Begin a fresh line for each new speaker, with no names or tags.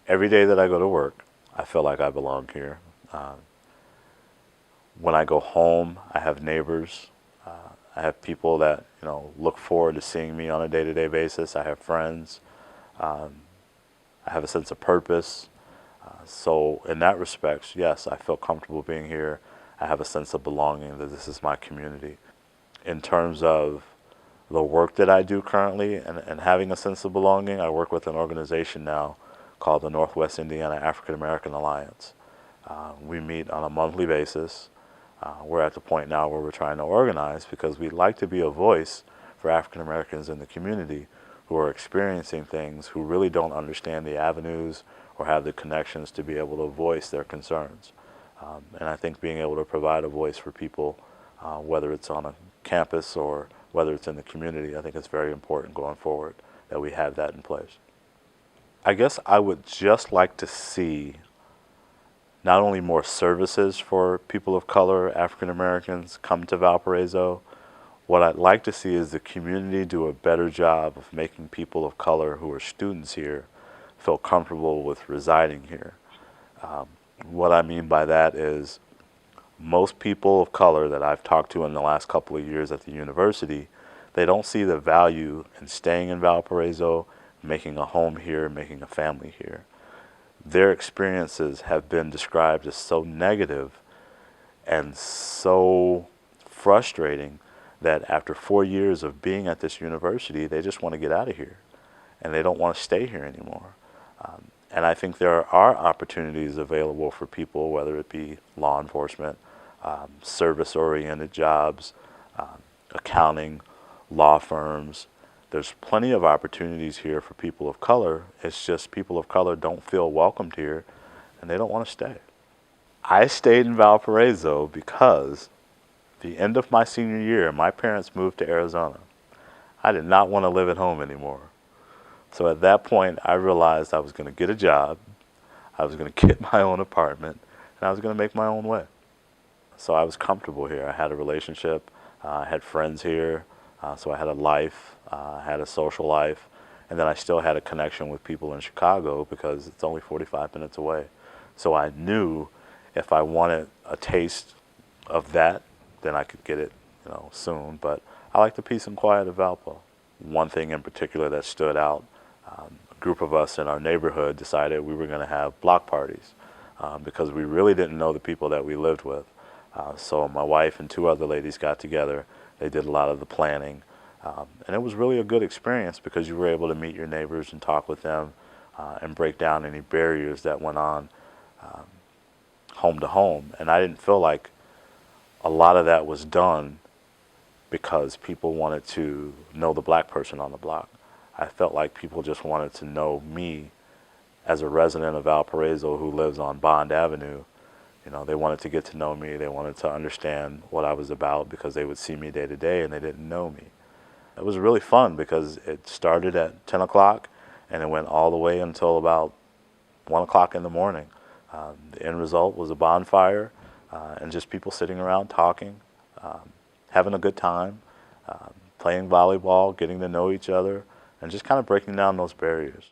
Every day that I go to work, I feel like I belong here. When I go home, I have neighbors. I have people that look forward to seeing me on a day-to-day basis. I have friends. Um, I have a sense of purpose. So in that respect, yes, I feel comfortable being here. I have a sense of belonging that this is my community. In terms of the work that I do currently and having a sense of belonging, I work with an organization now called the Northwest Indiana African American Alliance. We meet on a monthly basis. We're at the point now where we're trying to organize because we'd like to be a voice for African Americans in the community who are experiencing things, who really don't understand the avenues or have the connections to be able to voice their concerns. And I think being able to provide a voice for people, whether it's on a campus or whether it's in the community, I think it's very important going forward that we have that in place. I guess I would just like to see not only more services for people of color, African Americans, come to Valparaiso. What I'd like to see is the community do a better job of making people of color who are students here feel comfortable with residing here. Um, what I mean by that is most people of color that I've talked to in the last couple of years at the university, they don't see the value in staying in Valparaiso, making a home here, making a family here. Their experiences have been described as so negative and so frustrating that after 4 years of being at this university, they just want to get out of here and they don't want to stay here anymore. And I think there are opportunities available for people, whether it be law enforcement, service-oriented jobs, accounting, law firms. There's plenty of opportunities here for people of color. It's just people of color don't feel welcomed here and they don't want to stay. I stayed in Valparaiso because the end of my senior year, my parents moved to Arizona. I did not want to live at home anymore. So at that point, I realized I was going to get a job, I was going to get my own apartment, and I was going to make my own way. So I was comfortable here. I had a relationship, I had friends here, so I had a life, I had a social life, and then I still had a connection with people in Chicago because it's only 45 minutes away. So I knew if I wanted a taste of that, then I could get it, soon. But I like the peace and quiet of Valpo. One thing in particular that stood out, a group of us in our neighborhood decided we were going to have block parties because we really didn't know the people that we lived with. So my wife and two other ladies got together. They did a lot of the planning. And it was really a good experience because you were able to meet your neighbors and talk with them and break down any barriers that went on home to home. And I didn't feel like a lot of that was done because people wanted to know the black person on the block. I felt like people just wanted to know me as a resident of Valparaiso who lives on Bond Avenue. They wanted to get to know me. They wanted to understand what I was about because they would see me day to day and they didn't know me. It was really fun because it started at 10 o'clock and it went all the way until about 1 o'clock in the morning. The end result was a bonfire and just people sitting around talking, having a good time, playing volleyball, getting to know each other, and just kind of breaking down those barriers.